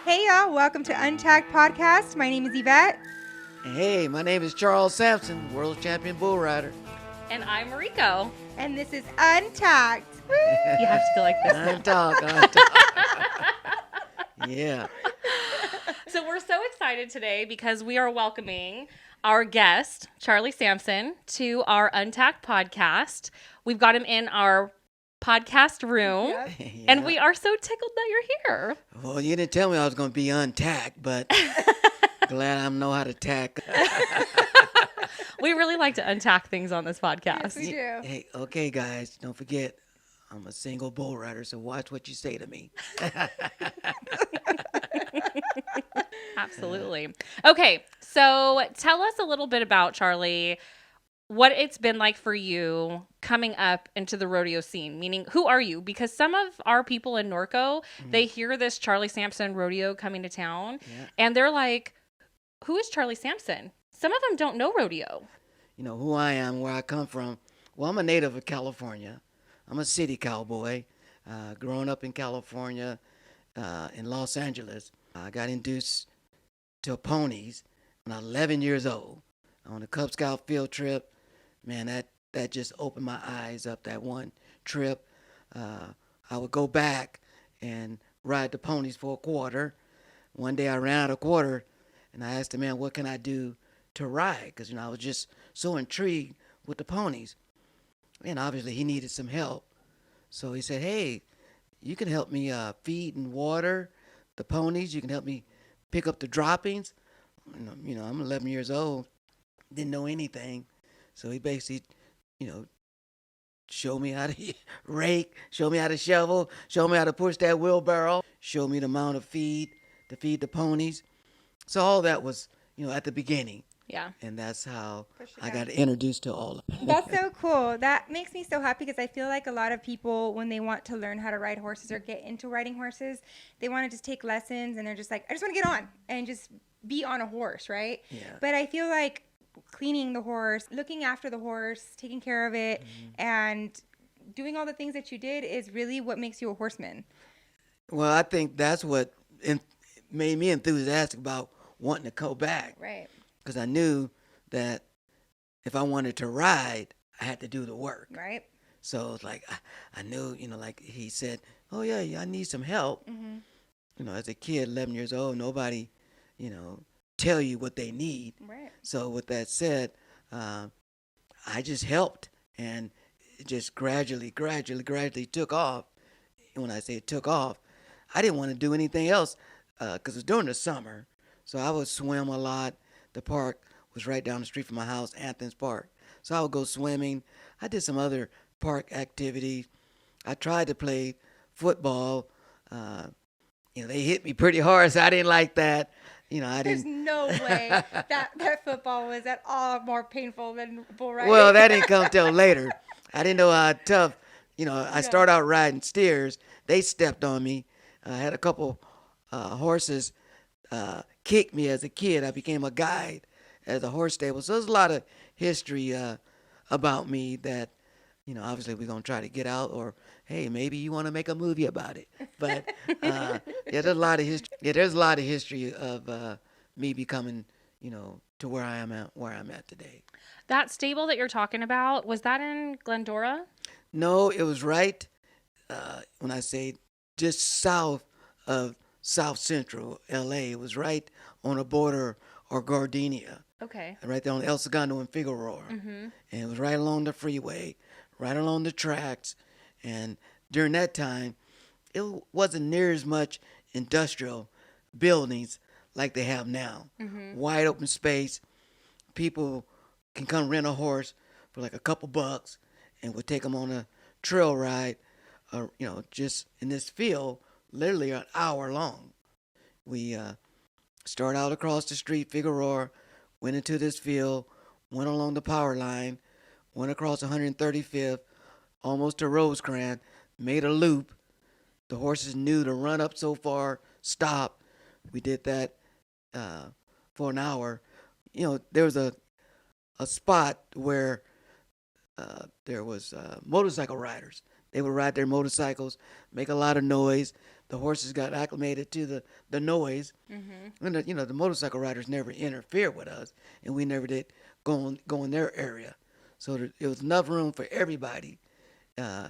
Hey y'all, welcome to Untacked podcast. My name is Yvette. Hey, my name is Charles Sampson, world champion bull rider. And I'm Norcco. And this is Untacked. Woo! You have to go like this now. Untalk. Yeah. So we're so excited today because we are welcoming our guest, Charlie Sampson, to our Untacked podcast. We've got him in our podcast room, Yep. and we are so tickled that you're here. Well, you didn't tell me I was going to be untacked, but glad I know how to tack. We really like to untack things on this podcast. Yes, we do. Hey, okay, guys, don't forget, I'm a single bull rider, so watch what you say to me. Absolutely. Okay, so tell us a little bit about Charlie, what it's been like for you coming up into the rodeo scene, meaning who are you? Because some of our people in Norcco, they hear this Charlie Sampson rodeo coming to town, and they're like, who is Charlie Sampson? Some of them don't know rodeo. You know, who I am, where I come from. Well, I'm a native of California. I'm a city cowboy. Growing up in California, in Los Angeles, I got introduced to ponies when I was 11 years old on a Cub Scout field trip. Man, that just opened my eyes up, that one trip. I would go back and ride the ponies for a quarter. One day I ran out of quarter, and I asked the man, what can I do to ride? Because, I was just so intrigued with the ponies. And obviously he needed some help. So he said, hey, you can help me feed and water the ponies. You can help me pick up the droppings. I'm 11 years old, didn't know anything. So he basically, showed me how to rake, showed me how to shovel, showed me how to push that wheelbarrow, showed me the amount of feed to feed the ponies. So all that was, at the beginning. Yeah. And that's how I got introduced to all of it. That's so cool. That makes me so happy because I feel like a lot of people, when they want to learn how to ride horses or get into riding horses, they want to just take lessons and they're just like, I just want to get on and just be on a horse, right? Yeah. But I feel like cleaning the horse, looking after the horse, taking care of it, and doing all the things that you did is really what makes you a horseman. Well, I think that's what made me enthusiastic about wanting to go back. Right. Because I knew that if I wanted to ride, I had to do the work. Right. So it's like I knew, like he said, oh yeah, I need some help. As a kid, 11 years old, nobody, tell you what they need. Right. So with that said, I just helped, and it just gradually took off. And when I say it took off, I didn't want to do anything else because it was during the summer. So I would swim a lot. The park was right down the street from my house, Anthony's Park. So I would go swimming. I did some other park activities. I tried to play football. They hit me pretty hard, so I didn't like that. There's no way that football was at all more painful than bull riding. Well, that didn't come till later. I didn't know how tough. I started out riding steers. They stepped on me. I had a couple horses kicked me as a kid. I became a guide as a horse stable. So there's a lot of history about me that, obviously we're going to try to get out, or, hey, maybe you want to make a movie about it. But, there's a lot of history. Yeah, there's a lot of history of me becoming, to where I'm at today. That stable that you're talking about, was that in Glendora? No, it was right, when I say just south of South Central LA. It was right on the border of Gardenia. Okay. Right there on El Segundo and Figueroa. And it was right along the freeway, right along the tracks. And during that time, it wasn't near as much industrial buildings like they have now. Wide open space. People can come rent a horse for like a couple bucks and we'll take them on a trail ride, just in this field, literally an hour long. We start out across the street, Figueroa, went into this field, went along the power line, went across 135th, almost to Rosecrans, made a loop. The horses knew to run up so far, stop. We did that for an hour. There was a spot where there was motorcycle riders They would ride their motorcycles, make a lot of noise. The horses got acclimated to the noise. And the motorcycle riders never interfered with us, and we never did go in their area. So it was enough room for everybody uh,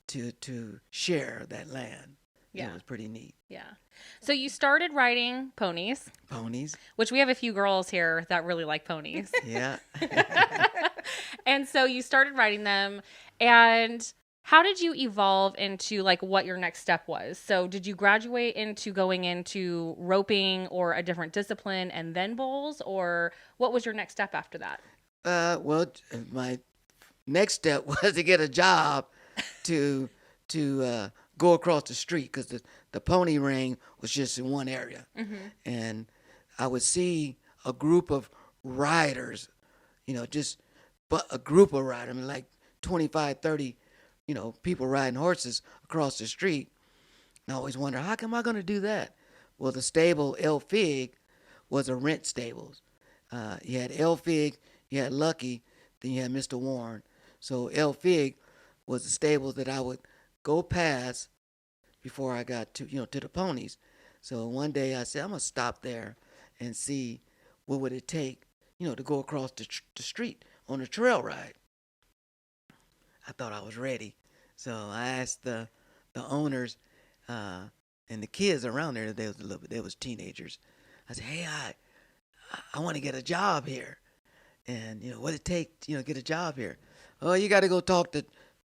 to share that land. Yeah. It was pretty neat. Yeah. So you started riding ponies, Ponies. which we have a few girls here that really like ponies. Yeah. And so you started riding them. And how did you evolve into like what your next step was? So did you graduate into going into roping or a different discipline and then bowls, or what was your next step after that? Well, my next step was to get a job to go across the street because the pony ring was just in one area, and I would see a group of riders, just but a group of riders, I mean, like 25, 30, people riding horses across the street. And I always wonder, how come I going to do that? Well, the stable El Fig was a rent stables. You had El Fig, you had Lucky, then you had Mr. Warren. So El Fig was the stables that I would go past before I got to the ponies. So one day I said, I'm gonna stop there and see what would it take, to go across the street on a trail ride. I thought I was ready, so I asked the owners and the kids around there. They was teenagers. I said, hey, I want to get a job here, and what it take, get a job here. Oh, you got to go talk to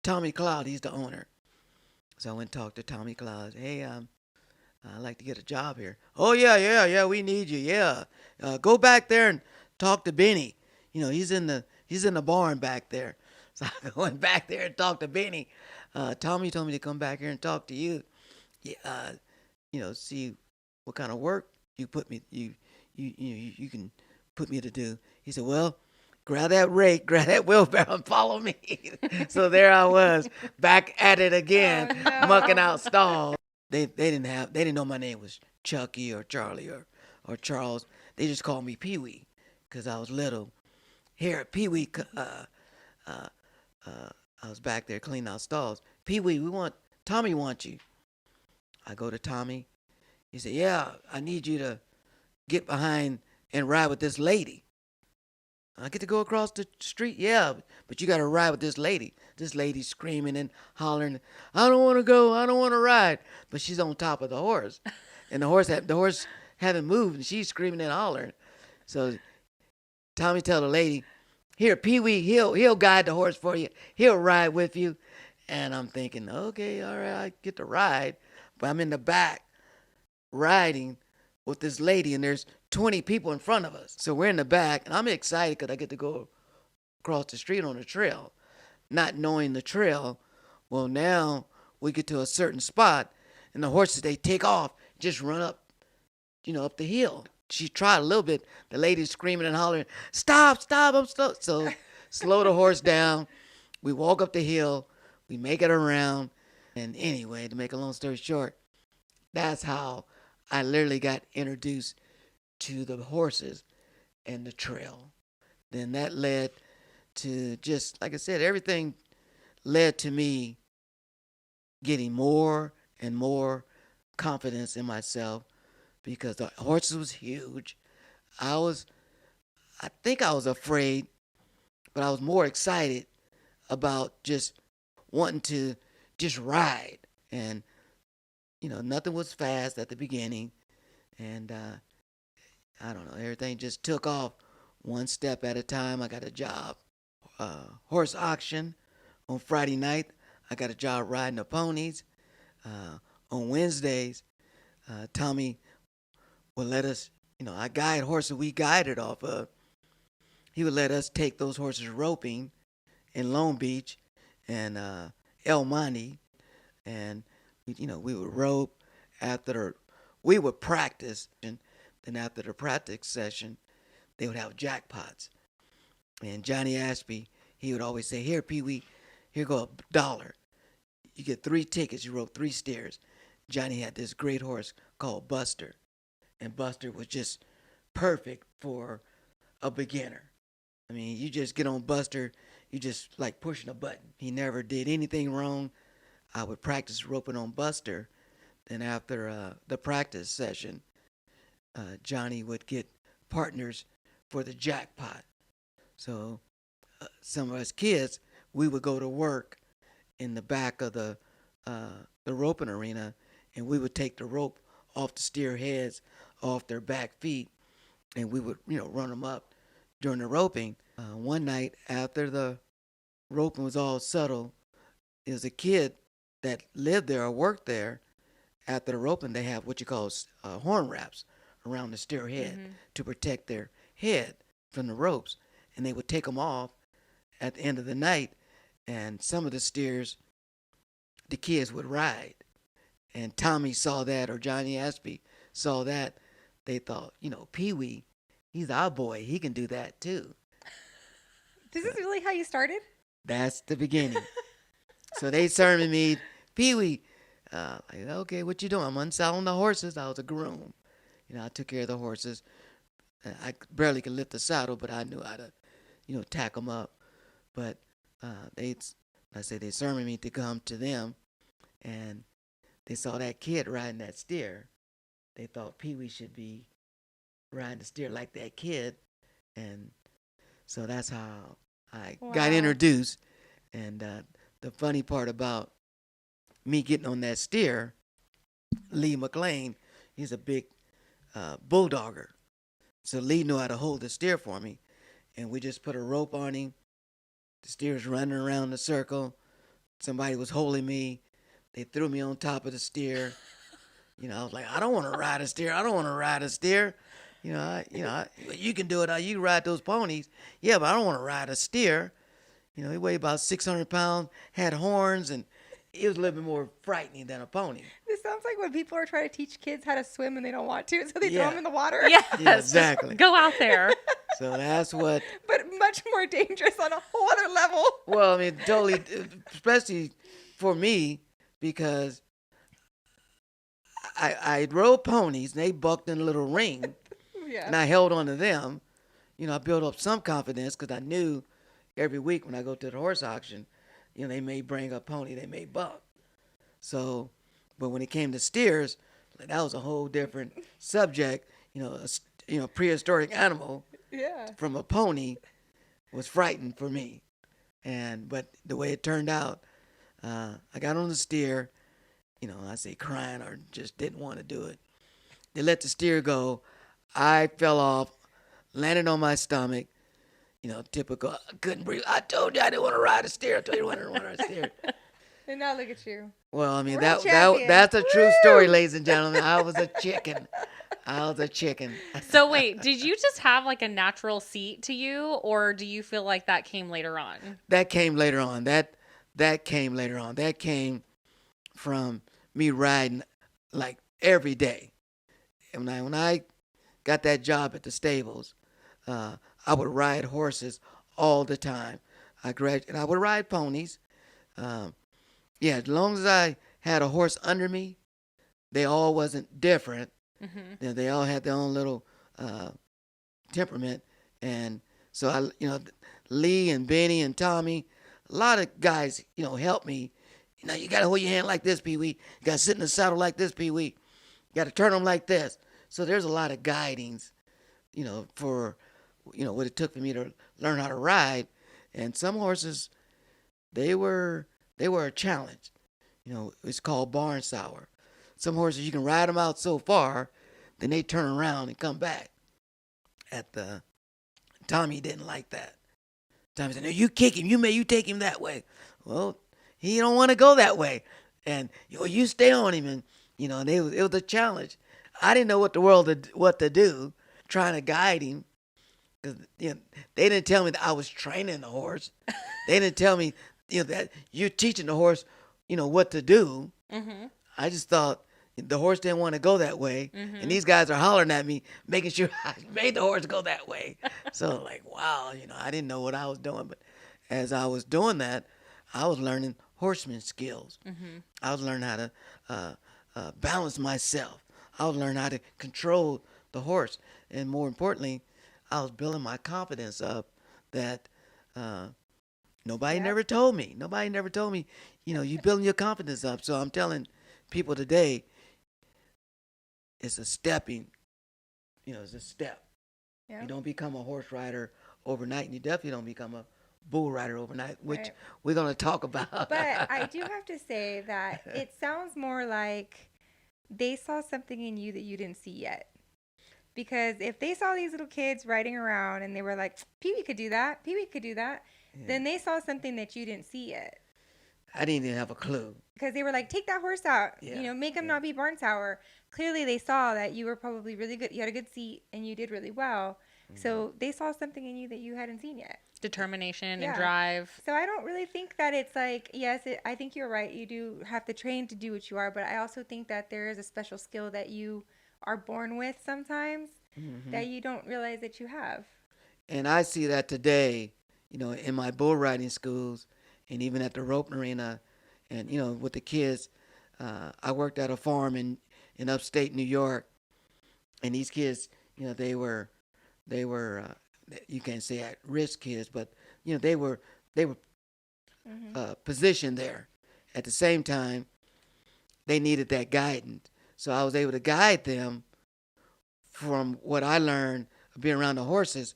Tommy Cloud. He's the owner. So I went and talked to Tommy Cloud. Hey, I'd like to get a job here. Oh yeah, we need you. Yeah, go back there and talk to Benny. He's in the barn back there. So I went back there and talked to Benny. Tommy told me to come back here and talk to you. Yeah, see what kind of work you can put me to do. He said, well, grab that rake, grab that wheelbarrow, and follow me. So there I was, back at it again, Oh, no. mucking out stalls. They didn't know my name was Chucky or Charlie or Charles. They just called me Pee Wee because I was little. Here, Pee Wee, I was back there cleaning out stalls. Pee Wee, Tommy wants you. I go to Tommy. He said, yeah, I need you to get behind and ride with this lady. I get to go across the street? Yeah, but you got to ride with this lady. This lady's screaming and hollering, I don't want to go, I don't want to ride. But she's on top of the horse. And the horse haven't moved, and she's screaming and hollering. So Tommy tell the lady, here, Pee Wee, he'll guide the horse for you. He'll ride with you. And I'm thinking, okay, all right, I get to ride. But I'm in the back riding with this lady, and there's 20 people in front of us. So we're in the back, and I'm excited because I get to go across the street on the trail. Not knowing the trail, well, now we get to a certain spot, and the horses, they take off, just run up, up the hill. She tried a little bit. The lady's screaming and hollering, stop, I'm slow. So slow the horse down. We walk up the hill. We make it around. And anyway, to make a long story short, that's how I literally got introduced to the horses and the trail. Then that led to, just like I said, everything led to me getting more and more confidence in myself because the horses was huge. I think I was afraid, but I was more excited about just wanting to just ride. And nothing was fast at the beginning, and I don't know, everything just took off one step at a time. I got a job, horse auction on Friday night. I got a job riding the ponies. On Wednesdays, Tommy would let us, I guide horses we guided off of. He would let us take those horses roping in Long Beach and El Monte, and we would rope we would practice, and then after the practice session, they would have jackpots. And Johnny Ashby, he would always say, here, Pee Wee, here go $1. You get 3 tickets, you rope 3 steers. Johnny had this great horse called Buster, and Buster was just perfect for a beginner. I mean, you just get on Buster, you just like pushing a button. He never did anything wrong. I would practice roping on Buster. Then after the practice session, Johnny would get partners for the jackpot. So some of us kids, we would go to work in the back of the roping arena, and we would take the rope off the steer heads, off their back feet, and we would run them up during the roping. One night after the roping was all settled, there was a kid that lived there or worked there. After the roping, they have what you call horn wraps around the steer head to protect their head from the ropes, and they would take them off at the end of the night, and some of the steers, the kids would ride. And Tommy saw that, or Johnny Aspie saw that. They thought, Pee Wee, he's our boy. He can do that too. This is really how you started? That's the beginning. So they served me, Pee Wee. Okay, what you doing? I'm unsaddling the horses. I was a groom. I took care of the horses. I barely could lift the saddle, but I knew how to, tack them up. But they served me to come to them, and they saw that kid riding that steer. They thought Pee Wee should be riding the steer like that kid, and so that's how I got introduced. And the funny part about me getting on that steer, Lee McLean, he's a big bulldogger. So Lee knew how to hold the steer for me, and we just put a rope on him. The steer's running around the circle. Somebody was holding me. They threw me on top of the steer. I was like, I don't want to ride a steer. I don't want to ride a steer. You can do it. You can ride those ponies. Yeah, but I don't want to ride a steer. He weighed about 600 pounds, had horns, and it was a little bit more frightening than a pony. This sounds like when people are trying to teach kids how to swim and they don't want to, so they throw them in the water. Yes. Yeah, exactly. Go out there. So that's what. But much more dangerous on a whole other level. Well, I mean, totally, especially for me, because I rode ponies and they bucked in a little ring, and I held on to them. I built up some confidence because I knew every week when I go to the horse auction, they may bring a pony, they may buck. So, but when it came to steers, that was a whole different subject. Prehistoric animal from a pony was frightening for me. But the way it turned out, I got on the steer, I say crying or just didn't want to do it. They let the steer go. I fell off, landed on my stomach. Typical. I couldn't breathe. I told you I didn't want to ride a steer. I told you I didn't want to ride a steer. And now look at you. Well, I mean, World that's a true story, ladies and gentlemen. I was a chicken. So wait, did you just have like a natural seat to you, or do you feel like that came later on? That came later on. That came later on. That came from me riding like every day. And when I got that job at the stables, I would ride horses all the time. And I would ride ponies. As long as I had a horse under me, they all wasn't different. Mm-hmm. They all had their own little temperament. And so Lee and Benny and Tommy, a lot of guys, helped me. You got to hold your hand like this, Pee Wee. You got to sit in the saddle like this, Pee Wee. You got to turn them like this. So there's a lot of guidings, for what it took for me to learn how to ride. And some horses, they were a challenge. It's called barn sour. Some horses, you can ride them out so far, then they turn around and come back. Tommy didn't like that. Tommy said, no, you kick him. You take him that way. Well, he don't want to go that way. And you stay on him. And, it was a challenge. I didn't know what to do, trying to guide him. Because they didn't tell me that I was training the horse. They didn't tell me that you're teaching the horse what to do. Mm-hmm. I just thought the horse didn't want to go that way, and these guys are hollering at me, making sure I made the horse go that way. So like, wow, I didn't know what I was doing, but as I was doing that, I was learning horseman skills. Mm-hmm. I was learning how to balance myself. I was learning how to control the horse, and more importantly, I was building my confidence up that nobody never told me. Nobody never told me you're building your confidence up. So I'm telling people today, it's a stepping, it's a step. Yeah. You don't become a horse rider overnight, and you definitely don't become a bull rider overnight, which Right. we're going to talk about. But I do have to say that it sounds more like they saw something in you that you didn't see yet. Because if they saw these little kids riding around and they were like, Pee Wee could do that, Pee Wee could do that, then they saw something that you didn't see yet. I didn't even have a clue. Because they were like, take that horse out, Yeah, make him yeah. not be barn sour. Clearly, they saw that you were probably really good. You had a good seat and you did really well. So they saw something in you that you hadn't seen yet. Determination Yeah. and drive. So I don't really think that it's like, yes, I think you're right. You do have to train to do what you are. But I also think that there is a special skill that you are born with sometimes that you don't realize that you have. And I see that today, in my bull riding schools and even at the roping arena and, with the kids. I worked at a farm in upstate New York, and these kids, they were you can't say at risk kids, but, they were positioned there. At the same time, they needed that guidance. So I was able to guide them from what I learned being around the horses.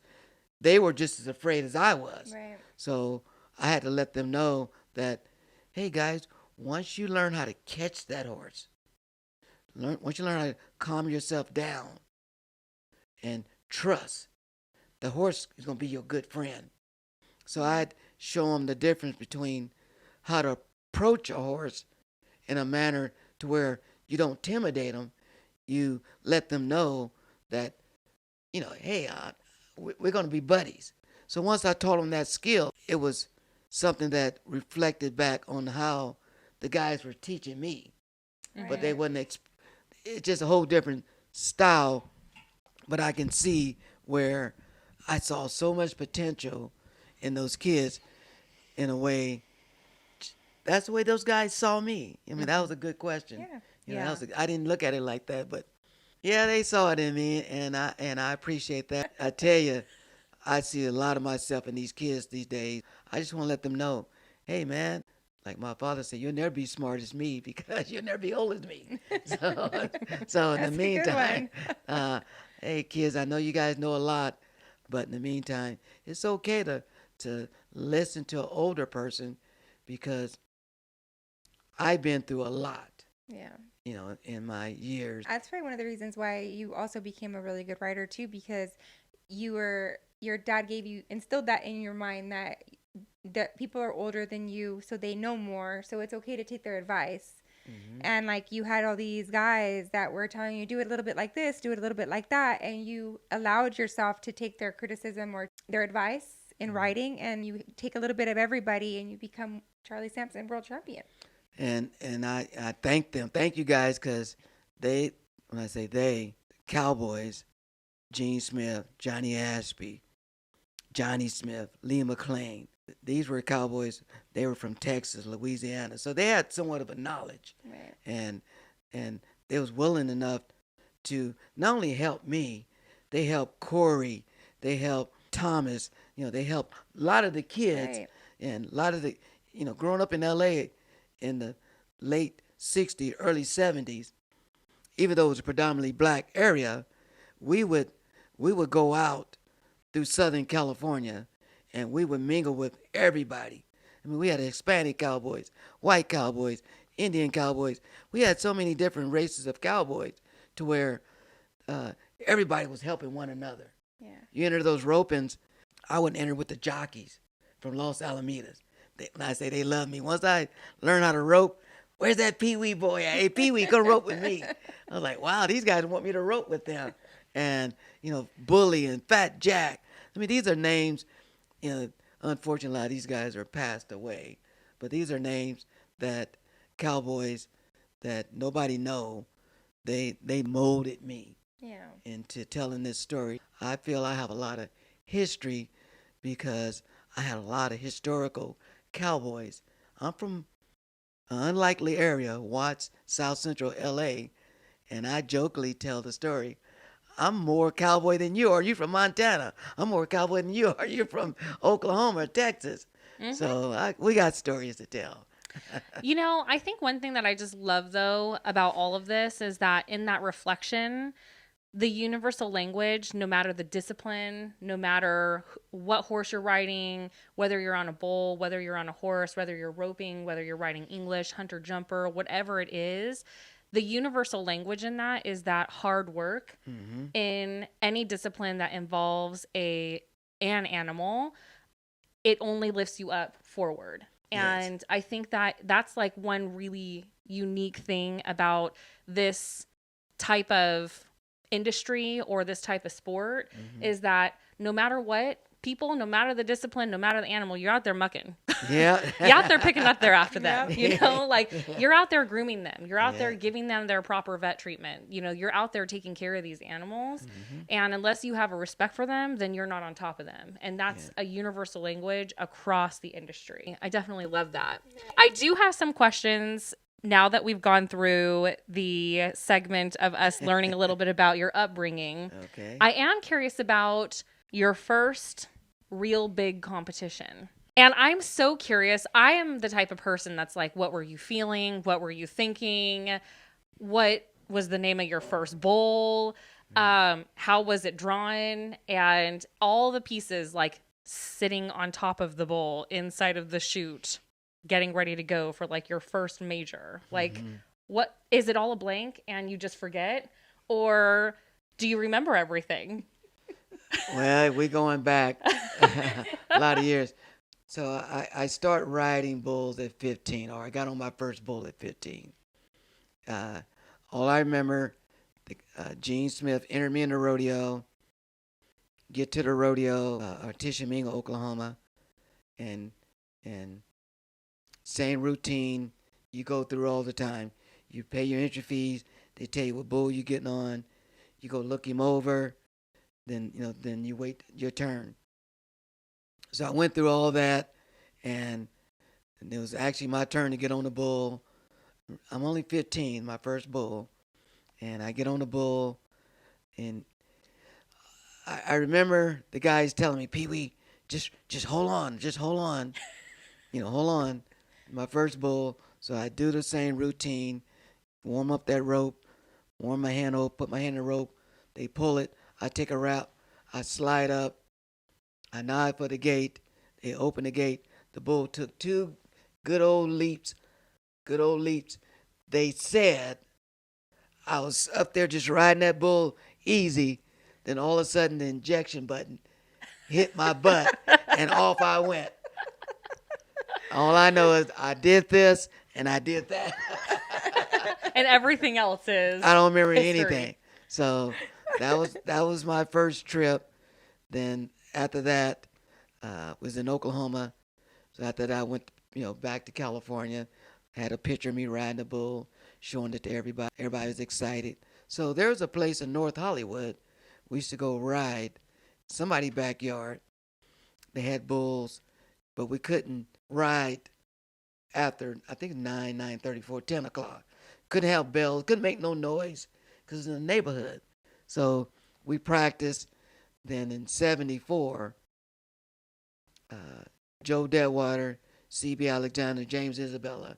They were just as afraid as I was. Right. So I had to let them know that, hey guys, once you learn how to catch that horse, once you learn how to calm yourself down and trust, the horse is going to be your good friend. So I'd show them the difference between how to approach a horse in a manner to where you don't intimidate them. You let them know that, hey, we're going to be buddies. So once I taught them that skill, it was something that reflected back on how the guys were teaching me. But they wasn't, it's just a whole different style. But I can see where I saw so much potential in those kids in a way. That's the way those guys saw me. I mean, that was a good question. Yeah. I didn't look at it like that, but yeah, they saw it in me, and I appreciate that. I tell you, I see a lot of myself in these kids these days. I just want to let them know, hey man, like my father said, you'll never be smart as me because you'll never be old as me. So in the meantime, hey kids, I know you guys know a lot, but in the meantime, it's okay to listen to an older person because I've been through a lot. Yeah. In my years. That's probably one of the reasons why you also became a really good writer too, because your dad instilled that in your mind that people are older than you, so they know more, so it's okay to take their advice. And like you had all these guys that were telling you, do it a little bit like this, do it a little bit like that, and you allowed yourself to take their criticism or their advice in writing, and you take a little bit of everybody, and you become Charlie Sampson world champion. And I thank them. Thank you guys, because when I say they, Cowboys, Gene Smith, Johnny Ashby, Johnny Smith, Lee McLean. These were Cowboys. They were from Texas, Louisiana. So they had somewhat of a knowledge. Right. And they was willing enough to not only help me, they helped Corey, they helped Thomas, they helped a lot of the kids. Right. And a lot of the, growing up in LA in the late 60s, early 70s, even though it was a predominantly black area, we would go out through Southern California and we would mingle with everybody. I mean, we had Hispanic cowboys, white cowboys, Indian cowboys. We had so many different races of cowboys to where everybody was helping one another. Yeah. You enter those ropings, I would enter with the jockeys from Los Alamitos. When I say they love me, once I learned how to rope, where's that Pee Wee boy? Hey, Pee Wee, come rope with me. I was like, wow, these guys want me to rope with them. And, Bully and Fat Jack. I mean, these are names, unfortunately, a lot of these guys are passed away. But these are names that cowboys that nobody know, they molded me into telling this story. I feel I have a lot of history because I had a lot of historical cowboys. I'm from an unlikely area, Watts, South Central LA, and I jokingly tell the story. I'm more cowboy than you. Are you from Montana? I'm more cowboy than you. Are you from Oklahoma or Texas? So we got stories to tell. You know, I think one thing that I just love though about all of this is that in that reflection, the universal language, no matter the discipline, no matter what horse you're riding, whether you're on a bull, whether you're on a horse, whether you're roping, whether you're riding English, hunter jumper, whatever it is, the universal language in that is that hard work in any discipline that involves an animal, it only lifts you up forward. And Yes. I think that that's like one really unique thing about this type of industry or this type of sport is that no matter what, people, no matter the discipline, no matter the animal, you're out there mucking. Yeah. You're out there picking up there after them. Yep. You know, like you're out there grooming them. You're out there Yeah. giving them their proper vet treatment. You know, you're out there taking care of these animals. And unless you have a respect for them, then you're not on top of them. And that's a universal language across the industry. I definitely love that. I do have some questions now that we've gone through the segment of us learning a little bit about your upbringing. Okay. I am curious about your first real big competition. And I'm so curious. I am the type of person that's like, what were you feeling? What were you thinking? What was the name of your first bull? How was it drawn? And all the pieces like sitting on top of the bull inside of the chute, getting ready to go for like your first major. Like, what is it all a blank and you just forget? Or do you remember everything? Well, we're going back a lot of years. So I start riding bulls at 15, or I got on my first bull at 15. All I remember, Gene Smith entered me in the rodeo, get to the rodeo, or Tishomingo, Oklahoma, and same routine you go through all the time. You pay your entry fees. They tell you what bull you're getting on. You go look him over. Then you wait your turn. So I went through all that, and it was actually my turn to get on the bull. I'm only 15, my first bull, and I get on the bull, and I remember the guys telling me, Pee Wee, just hold on, hold on. My first bull, so I do the same routine, warm up that rope, warm my hand up, put my hand in the rope, they pull it, I take a route, I slide up, I nod for the gate, they open the gate, the bull took two good old leaps. They said I was up there just riding that bull easy, then all of a sudden the injection button hit my butt and off I went. All I know is I did this and I did that. And everything else is I don't remember history. anything. So that was my first trip. Then after that, was in Oklahoma. So after that, I went back to California. Had a picture of me riding the bull, showing it to everybody. Everybody was excited. So there was a place in North Hollywood. We used to go ride somebody's backyard. They had bulls, but we couldn't ride after, I think, 9, 9:34, 10 o'clock. Couldn't have bells, couldn't make no noise because it's in the neighborhood. So we practiced. Then in 74, Joe Deadwater, C.B. Alexander, James Isabella,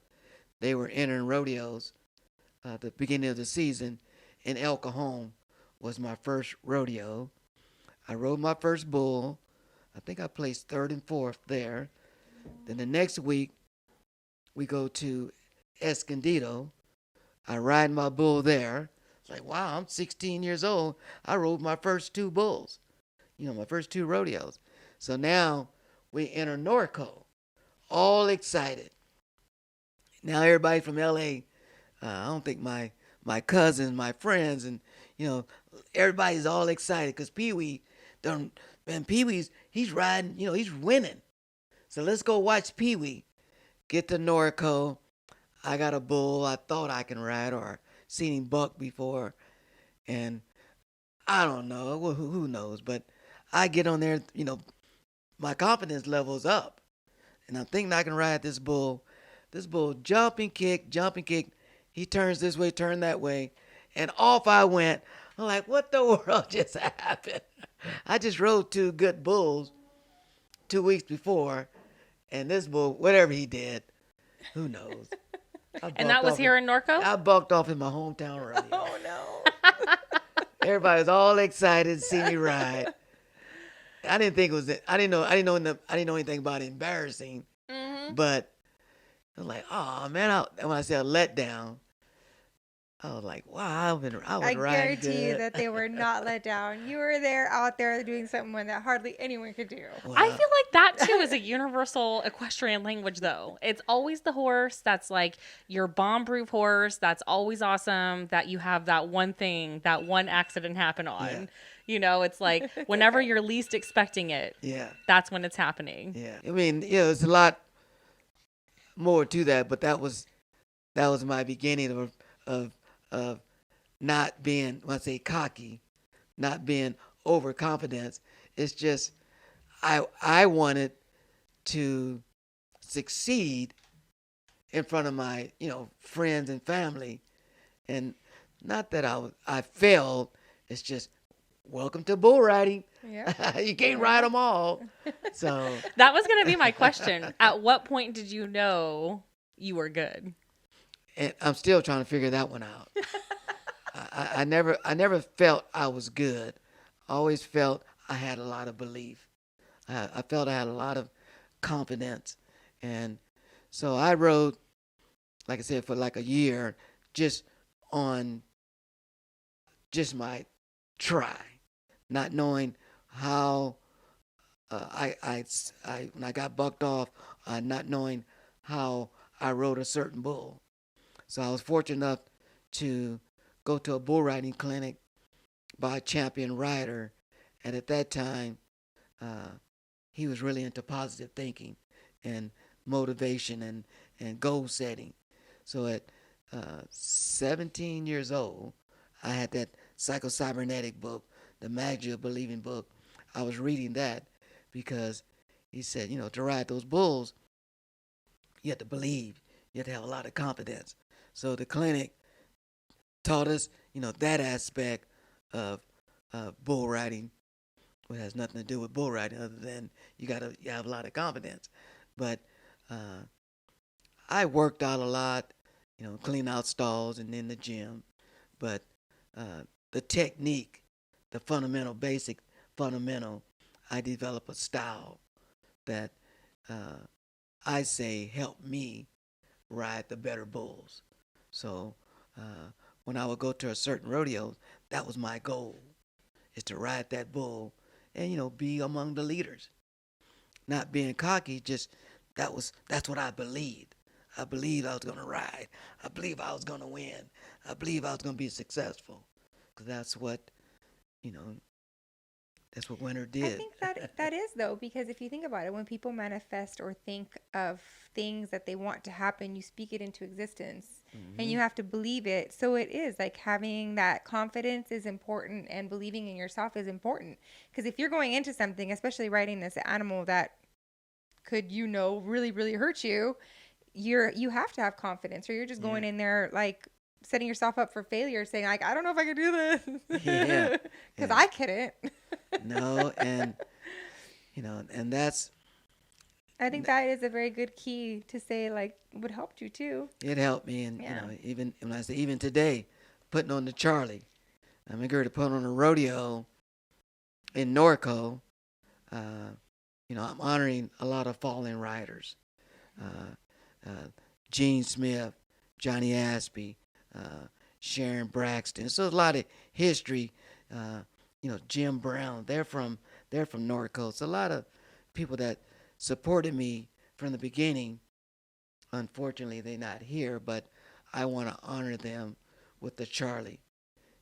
they were entering rodeos at the beginning of the season. And El Cajon was my first rodeo. I rode my first bull. I think I placed third and fourth there. Then the next week, we go to Escondido. I ride my bull there. It's like, wow, I'm 16 years old. I rode my first two bulls, my first two rodeos. So now we enter Norcco, all excited. Now everybody from L.A., I don't think my cousins, my friends, and, everybody's all excited because Pee Wee, Pee Wee's, he's riding, he's winning. So let's go watch Pee Wee. Get to Norcco. I got a bull I thought I can ride or seen him buck before. And I don't know, well, who knows, but I get on there, my confidence level's up. And I'm thinking I can ride this bull. This bull jumping kick. He turns this way, turn that way. And off I went. I'm like, what the world just happened? I just rode two good bulls 2 weeks before. And this bull, whatever he did, Who knows? I And that bucked was off here in Norco? I bucked off in my hometown rodeo. Oh no. Everybody was all excited to see me ride. I didn't think it was. I didn't know anything about embarrassing, Mhm. but I was like, oh man. When I said a letdown, I was like, wow, I was I riding guarantee you good. that they were not let down. You were there out there doing something that hardly anyone could do. I Well, feel like that too is a universal equestrian language, though. It's always the horse that's like your bomb proof horse. That's always awesome that you have that one thing, that one accident happen yeah, on. You know, it's like whenever you're least expecting it, yeah, that's when it's happening. yeah. I mean, there's a lot more to that, but that was my beginning of of not being, when I say cocky, not being overconfident. It's just I wanted to succeed in front of my friends and family, and not that I failed. It's just welcome to bull riding. Yeah. You can't ride them all. So That was going to be my question. At what point did you know you were good? and I'm still trying to figure that one out. I never felt I was good. I always felt I had a lot of belief. I felt I had a lot of confidence, and so I rode, like I said, for like a year, just on just my try, not knowing how when I got bucked off, not knowing how I rode a certain bull. So I was fortunate enough to go to a bull riding clinic by a champion rider, and at that time, uh, he was really into positive thinking and motivation and goal setting. So at 17 years old, I had that psychocybernetic book, the Magic of Believing book. I was reading that because he said, to ride those bulls, you have to believe, you have to have a lot of confidence. So the clinic taught us, that aspect of bull riding, which has nothing to do with bull riding other than you have a lot of confidence. But uh, I worked out a lot, clean out stalls and in the gym. But the technique, the basic fundamental, I developed a style that uh, I say helped me ride the better bulls. So when I would go to a certain rodeo, that was my goal, is to ride that bull and be among the leaders. Not being cocky, just that's what I believed. I believed I was gonna ride. I believed I was gonna win. I believed I was gonna be successful, because you know that's what winner I did. think that is though, because if you think about it, when people manifest or think of things that they want to happen, you speak it into existence and Hmm. you have to believe it. So it is like having that confidence is important and believing in yourself is important. Because if you're going into something, especially riding this animal that could, really, really hurt you, you have to have confidence or you're just Yeah, going in there like setting yourself up for failure saying like I don't know if I can do yeah, this because yeah. I couldn't. No, and that's I think that is a very good key to say, like, would help you too. it helped me, and Yeah. even when I say even today, putting on the Charlie, I'm eager to put on a rodeo in Norco. Uh, I'm honoring a lot of fallen riders. Uh, uh, Gene Smith, Johnny Aspie, uh, Sharon Braxton. So there's a lot of history. Uh, Jim Brown. They're from Norco. So a lot of people that supported me from the beginning. Unfortunately, they're not here, but I want to honor them with the Charlie.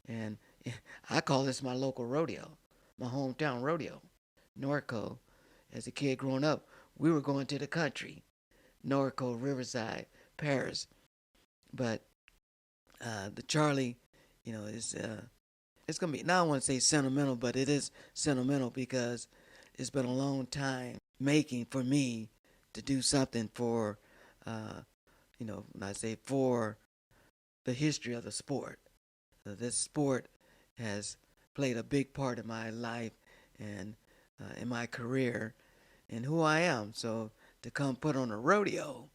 And I call this my local rodeo, my hometown rodeo, Norco. As a kid growing up, we were going to the country, Norco, Riverside, Paris. But the Charlie, is it's gonna be. Now I want to say sentimental, but it is sentimental because it's been a long time making for me to do something for, when I say for the history of the sport. This sport has played a big part in my life and in my career and who I am. So to come put on a rodeo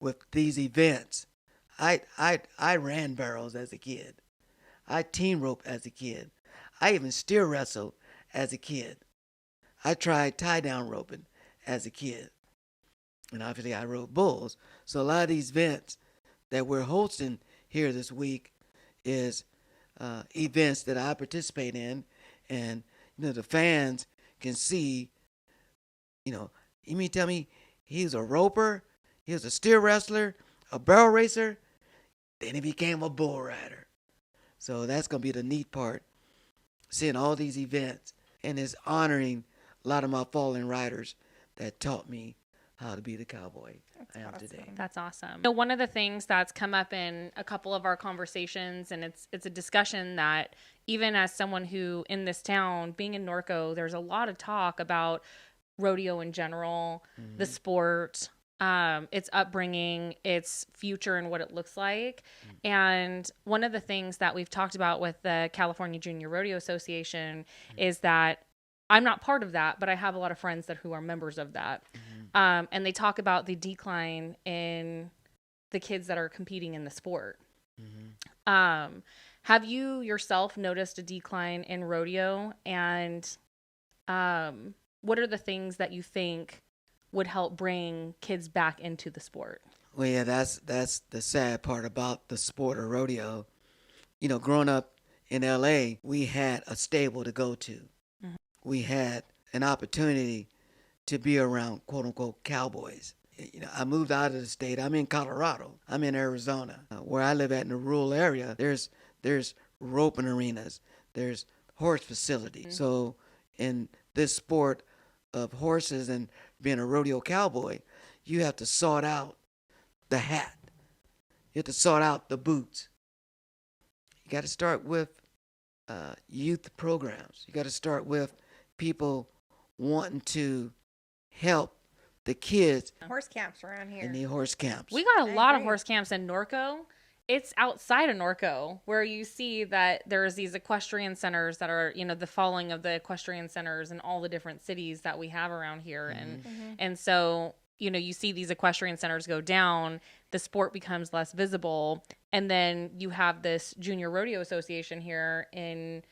with these events. I ran barrels as a kid. I team rope as a kid. I even steer wrestled as a kid. I tried tie down roping as a kid. And obviously I rode bulls. So a lot of these events that we're hosting here this week is events that I participate in, and the fans can see. You mean tell me he was a roper, he was a steer wrestler, a barrel racer, then he became a bull rider. So that's gonna be the neat part, seeing all these events, and it's honoring a lot of my fallen riders that taught me how to be the cowboy I am today. That's awesome. One of the things that's come up in a couple of our conversations, and it's a discussion that even as someone who in this town, being in Norcco, there's a lot of talk about rodeo in general, the sport, its upbringing, its future, and what it looks like. And one of the things that we've talked about with the California Junior Rodeo Association is that I'm not part of that, but I have a lot of friends who are members of that. And they talk about the decline in the kids that are competing in the sport. Have you yourself noticed a decline in rodeo? And what are the things that you think would help bring kids back into the sport? Well, yeah, that's the sad part about the sport of rodeo. Growing up in LA, we had a stable to go to. We had an opportunity to be around quote unquote cowboys. I moved out of the state. I'm in Colorado. I'm in Arizona. Where I live at in the rural area, there's roping arenas. There's horse facilities. So in this sport of horses and being a rodeo cowboy, you have to sort out the hat. You have to sort out the boots. You got to start with youth programs. You got to start with people wanting to help the kids. Horse camps around here. In the horse camps. We got a lot of horse camps in Norcco. It's outside of Norcco where you see that there's these equestrian centers that are, the following of the equestrian centers in all the different cities that we have around here. And so, you see these equestrian centers go down, the sport becomes less visible. And then you have this Junior Rodeo Association here in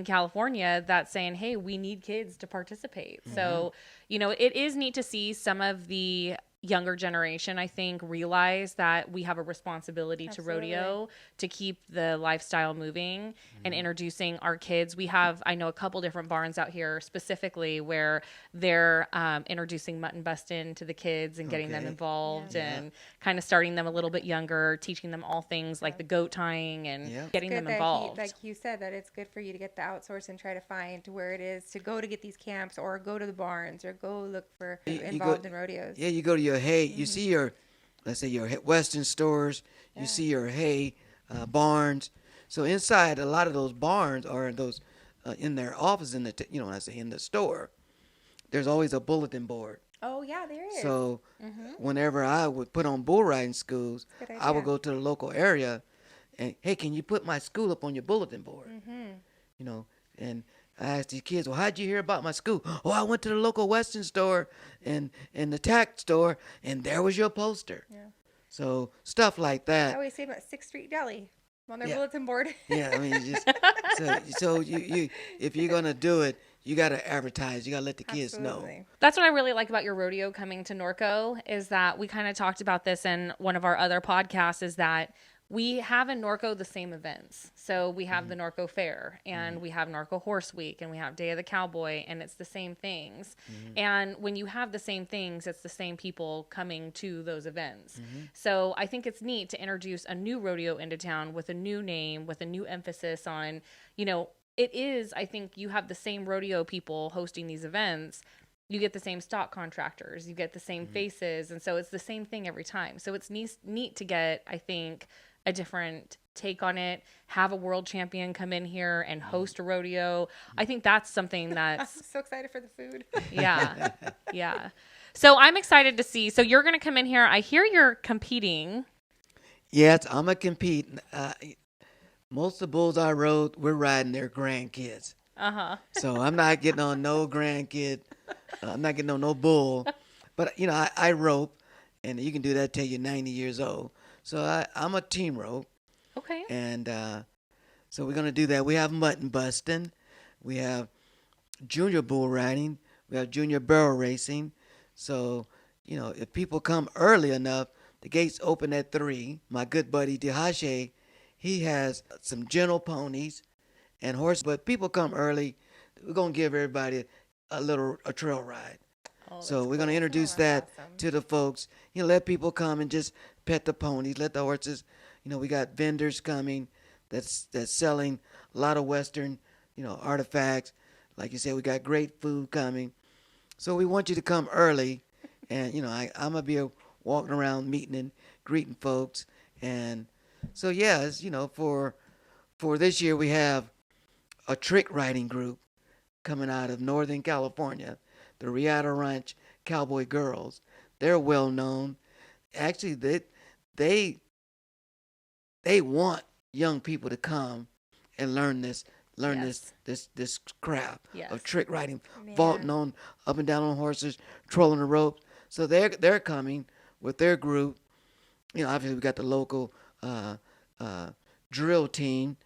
California that's saying, hey, we need kids to participate. So, it is neat to see some of the younger generation, I think, realize that we have a responsibility to rodeo to keep the lifestyle moving and introducing our kids. I know a couple different barns out here specifically where they're introducing mutton busting to the kids and getting them involved and kind of starting them a little bit younger, teaching them all things like the goat tying and getting them involved. Like you said, that it's good for you to get the outsource and try to find where it is to go to get these camps or go to the barns or go look for involved in rodeos. Yeah, you go to your hay, you see let's say your Western stores, you see your hay barns. So inside a lot of those barns or those in their office when I say in the store, there's always a bulletin board. Oh yeah, there is. So whenever I would put on bull riding schools, I would go to the local area and, hey, can you put my school up on your bulletin board? And I asked these kids, well, how'd you hear about my school? Oh, I went to the local Western store and the Untacked store, and there was your poster. Yeah. So stuff like that. I always say about 6th Street Deli on their bulletin board. Yeah, I mean, so you if you're gonna do it, you gotta advertise. You gotta let the kids know. That's what I really like about your rodeo coming to Norcco is that we kind of talked about this in one of our other podcasts. Is that we have in Norcco the same events. So we have the Norcco Fair and we have Norcco Horse Week and we have Day of the Cowboy, and it's the same things. And when you have the same things, it's the same people coming to those events. So I think it's neat to introduce a new rodeo into town with a new name, with a new emphasis on, it is, I think you have the same rodeo people hosting these events. You get the same stock contractors, you get the same faces. And so it's the same thing every time. So it's neat to get, I think, a different take on it, have a world champion come in here and host a rodeo. I think that's something that's... I'm so excited for the food. Yeah. So I'm excited to see. So you're going to come in here. I hear you're competing. Yes, I'm going to compete. Most of the bulls I rode, we're riding their grandkids. So I'm not getting on no grandkid. I'm not getting on no bull. But, I rope. and you can do that till you're 90 years old. So I'm a team rope, Okay. and so we're gonna do that. We have mutton busting, we have junior bull riding, we have junior barrel racing. So if people come early enough, the gates open at 3. My good buddy Dehashe, he has some gentle ponies and horses, but people come early. We're gonna give everybody a trail ride. Oh, So that's we're gonna cool. introduce Oh, that that's awesome. to the folks. Let people come and just pet the ponies, let the horses. We got vendors coming that's selling a lot of Western, artifacts. Like you said, we got great food coming. So we want you to come early, and I'm gonna be walking around meeting and greeting folks. And so yeah, for this year we have a trick riding group coming out of Northern California, the Riata Ranch Cowboy Girls. They're well known. Actually, they they want young people to come and learn Yes. this craft Yes. of trick riding, Man. vaulting on up and down on horses, trolling the ropes. So they're coming with their group. Obviously we got the local uh, drill team,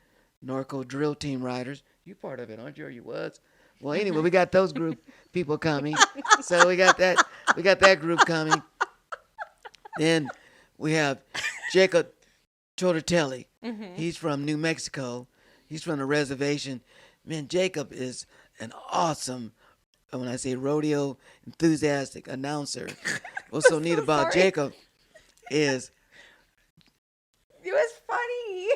Norcco drill team riders. You part of it, aren't you? Or you was? Well, anyway, we got those group people coming. So we got that group coming. Then we have Jacob Tortelli. Mm-hmm. He's from New Mexico. He's from the reservation. Man, Jacob is an awesome, when I say rodeo enthusiastic announcer. What's so neat so about sorry. Jacob is It was funny.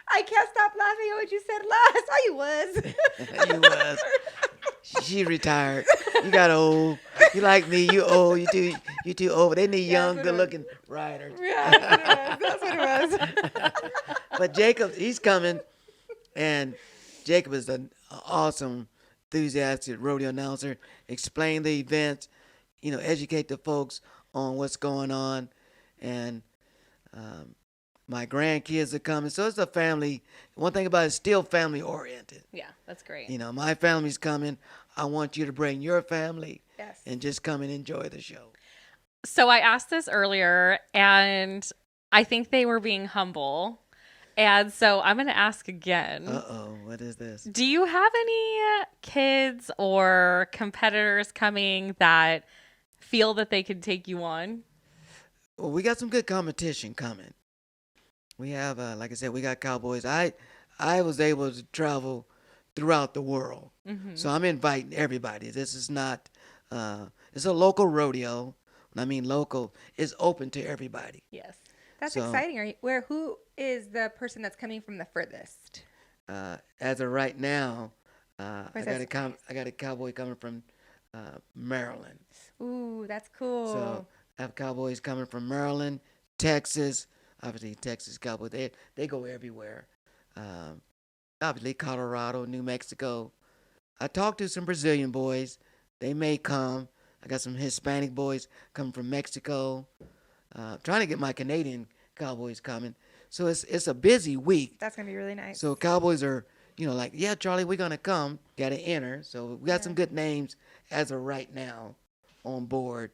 I can't stop laughing at what you said last. Oh, you was. you was. She retired. You got old. You like me. You old. You too old. They need young, that's what it good-looking riders. Yeah, that's what it was. But Jacob, he's coming, and Jacob is an awesome, enthusiastic rodeo announcer. Explain the events, educate the folks on what's going on, and my grandkids are coming. So it's a family. One thing about it, it's still family oriented. Yeah, that's great. My family's coming. I want you to bring your family Yes. and just come and enjoy the show. So I asked this earlier, and I think they were being humble. And so I'm going to ask again. Uh-oh, what is this? Do you have any kids or competitors coming that feel that they could take you on? Well, we got some good competition coming. We have, like I said, we got cowboys. I was able to travel throughout the world. Mm-hmm. So I'm inviting everybody. This is not, it's a local rodeo. When I mean local, it's open to everybody. Yes. That's So- exciting. Who is the person that's coming from the furthest? As of right now, I Where's got that? I got a cowboy coming from Maryland. Ooh, that's cool. So I have cowboys coming from Maryland, Texas. Obviously, Texas cowboys, they go everywhere. Obviously, Colorado, New Mexico. I talked to some Brazilian boys. They may come. I got some Hispanic boys coming from Mexico. Trying to get my Canadian cowboys coming. So it's a busy week. That's going to be really nice. So cowboys are, like, yeah, Charlie, we're going to come. Got to enter. So we got some good names as of right now on board.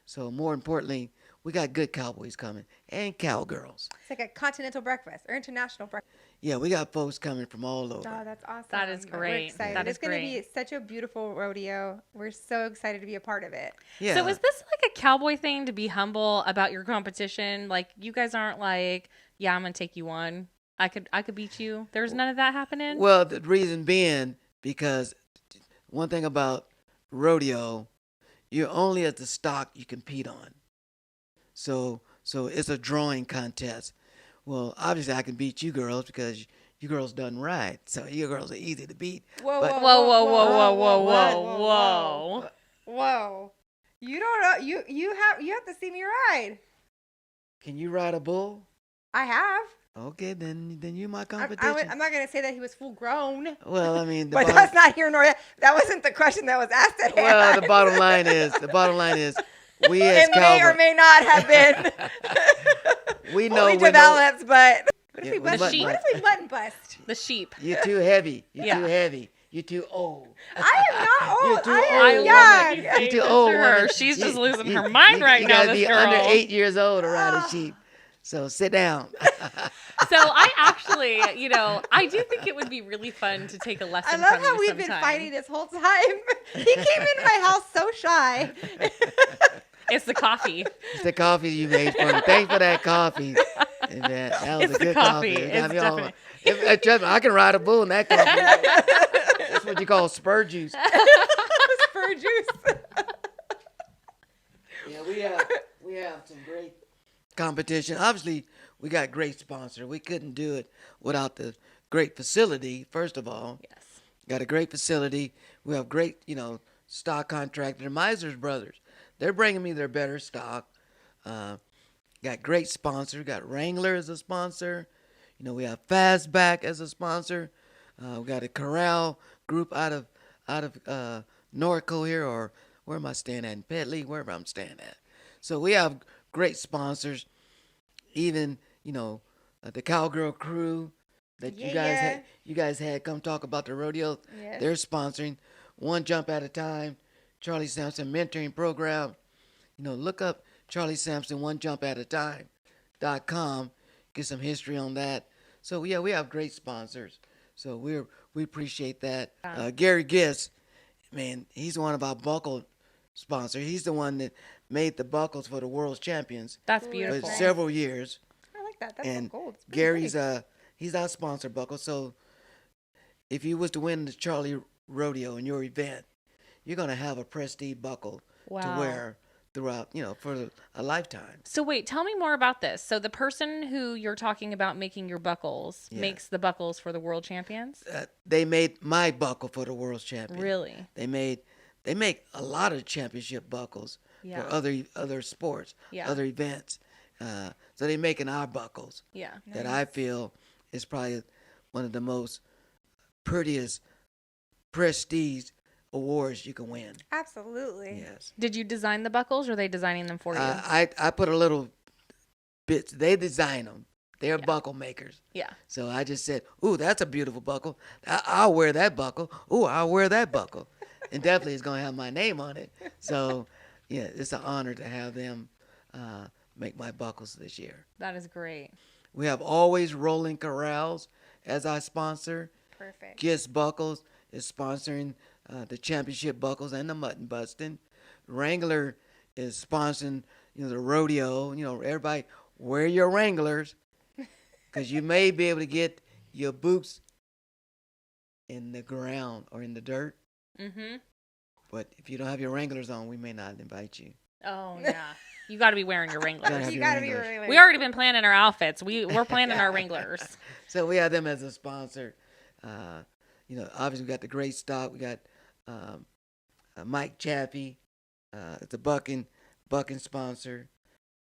So more importantly, we got good cowboys coming and cowgirls. It's like a continental breakfast or international breakfast. Yeah, we got folks coming from all over. Oh, that's awesome. That is We're great. excited. That is It's going to great. be such a beautiful rodeo. We're so excited to be a part of it. Yeah. So is this like a cowboy thing to be humble about your competition? Like you guys aren't like, yeah, I'm gonna take you on. I could beat you. There's none of that happening. Well, the reason being because one thing about rodeo, you're only at the stock you compete on. So it's a drawing contest. Well, obviously I can beat you girls because you girls done right. So you girls are easy to beat. Whoa, But- Whoa, whoa, whoa, whoa, whoa, whoa, whoa, whoa. Whoa. You don't know. You have to see me ride. Can you ride a bull? I have. Okay, then you my I'm competition. not going to say that he was full grown. Well, I mean, But that's not here nor there. That wasn't the question that was asked at hand. well, the bottom line is we as It may or cowboys, may not have been we know fully we know developed, but what if Yeah, we with button, the what if we button bust? The sheep. you're too heavy. You're Yeah. too heavy. You're too old. I am not You're old. too I old. am I love that you young. say You're too this old, to her. woman. She's You- just losing you- her mind right you now, gotta this be under girl. 8 years old to ride a sheep. So sit down. So I actually, I do think it would be really fun to take a lesson I from love how you we've been sometime. fighting this whole time. He came into my house so shy. It's the coffee. It's the coffee you made for me. Thanks for that coffee. And that was It's a the good coffee. It got It's me all- definitely- Trust me, I can ride a bull in that coffee. That's what you call spur juice. Spur juice. Yeah, we have some great competition. Obviously, we got great sponsors. We couldn't do it without the great facility. First of all, Yes. got a great facility. We have great, stock contractor, the Meisers Brothers. They're bringing me their better stock. Got great sponsors. Got Wrangler as a sponsor. We have Fastback as a sponsor. We got a Corral group out of Norcco here, or where am I staying at? In Petley, wherever I'm staying at. So we have great sponsors. Even the Cowgirl crew that Yeah. you guys had come talk about the rodeo. Yes. They're sponsoring One Jump at a Time, Charlie Sampson mentoring program. Look up Charlie Sampson One Jump at a Time.com. Get some history on that. So yeah, we have great sponsors. So we appreciate that. Gary Giss, man, he's one of our buckle sponsors. He's the one that made the buckles for the world champions That's Ooh, for beautiful. nice. several years. I like that. That's And so cool. It's pretty Gary's big. he's our sponsor buckle. So if you was to win the Charlie Rodeo in your event, you're gonna have a prestige buckle to Wow. wear throughout, for a lifetime. So wait, tell me more about this. So the person who you're talking about making your buckles Yeah. makes the buckles for the world champions? They made my buckle for the world champion. Really? They make a lot of championship buckles Yeah. for other sports, Yeah. other events. So they're making our buckles Yeah. that I feel is probably one of the most prettiest prestige awards you can win. Absolutely. Yes. Did you design the buckles or are they designing them for you? I put a little bits. They design them. They're Yeah. buckle makers. Yeah. So I just said, "Ooh, that's a beautiful buckle. I'll wear that buckle. Ooh, I'll wear that buckle." And definitely it's going to have my name on it. So, yeah, it's an honor to have them make my buckles this year. That is great. We have Always Rolling Corrals as our sponsor. Perfect. Kiss Buckles is sponsoring the championship buckles and the mutton busting. Wrangler is sponsoring, the rodeo. Everybody wear your Wranglers because you may be able to get your boots in the ground or in the dirt. Mm-hmm. But if you don't have your Wranglers on, we may not invite you. Oh, yeah. You got to be wearing your Gotta Wranglers. have You your gotta be Wranglers. really. We already been planning our outfits. We're planning our Wranglers. So we have them as a sponsor. Obviously we got the great stock. We got Mike Chaffee. It's a bucking sponsor.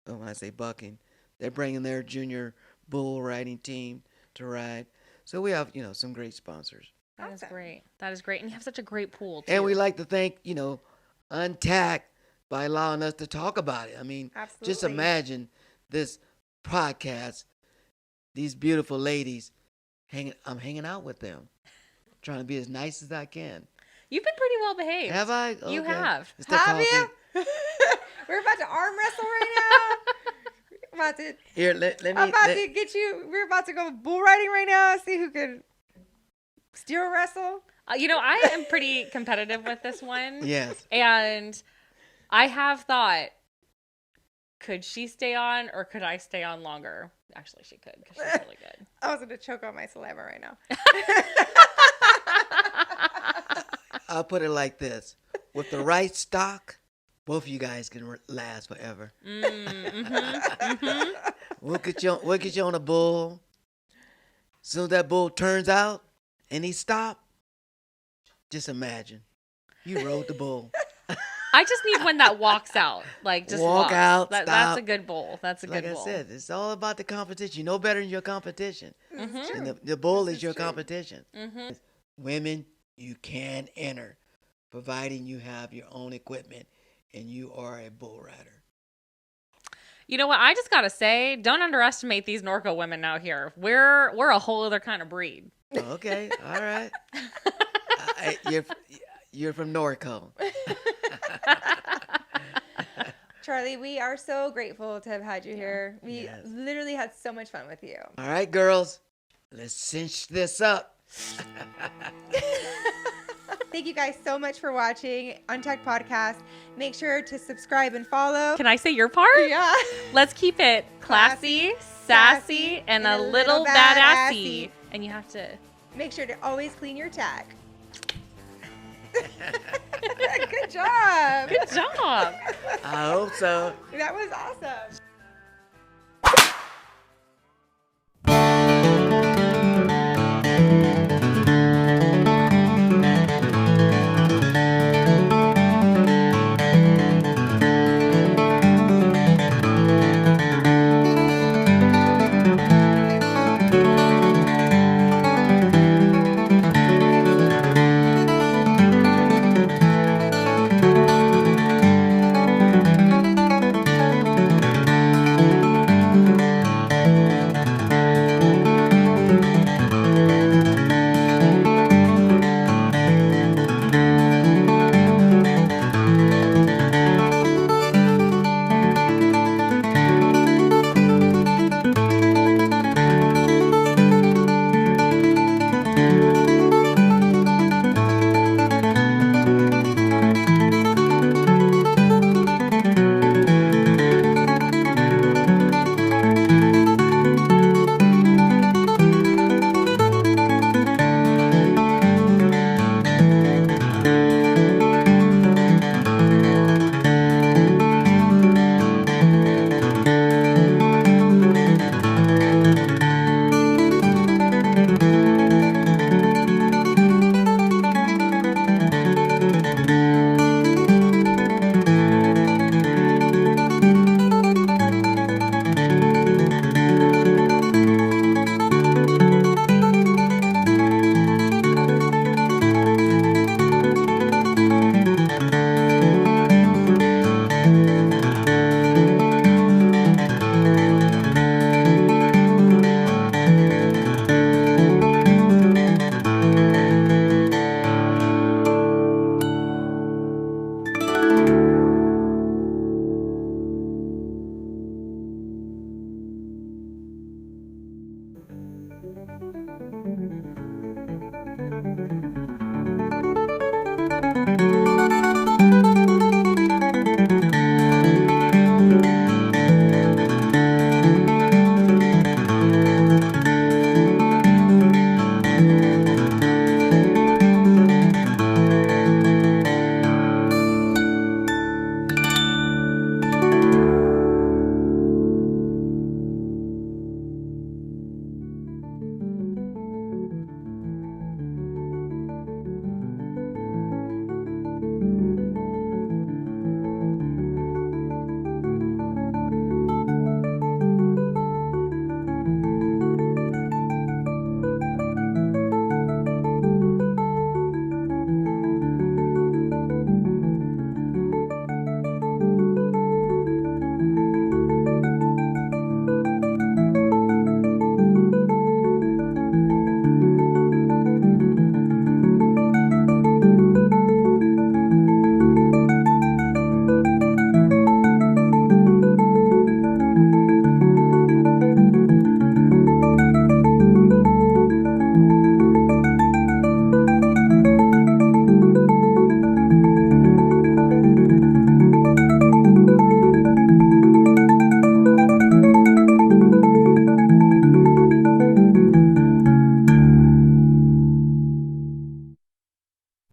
Oh, when I say bucking, they're bringing their junior bull riding team to ride. So we have some great sponsors. That is Awesome. great. That is great. And you have such a great pool, too. And we like to thank Untacked by allowing us to talk about it. I mean, Absolutely. just imagine this podcast, these beautiful ladies, I'm hanging out with them, trying to be as nice as I can. You've been pretty well behaved. Have I? You Okay. have. It's the Have coffee. you? We're about to arm wrestle right now. Here, let me. I'm about to get you. We're about to go bull riding right now. See who can steer wrestle. I am pretty competitive with this one. Yes. And I have thought, could she stay on or could I stay on longer? Actually, she could because she's really good. I was gonna choke on my saliva right now. I'll put it like this: with the right stock, both of you guys can last forever. We'll get you on a bull. As soon as that bull turns out and he stopped, just imagine you rode the bull. I just need one that walks out. Like, just Walk walks. out, That's stop. a good bull. That's a Like good I bull. said, it's all about the competition. You know better than your competition. This is And true. the bull This is is your true. competition. Mm-hmm. Women, you can enter, providing you have your own equipment and you are a bull rider. You know what? I just gotta say, don't underestimate these Norco women out here. We're a whole other kind of breed. Okay, all right. You're from Norcco. Charlie, we are so grateful to have had you here. We Yes. literally had so much fun with you. All right, girls, let's cinch this up. Thank you guys so much for watching Untacked Podcast. Make sure to subscribe and follow. Can I say your part? Yeah. Let's keep it classy, sassy, and a little badassy. And you have to. Make sure to always clean your tack. Good job. Good job. I hope so. That was awesome.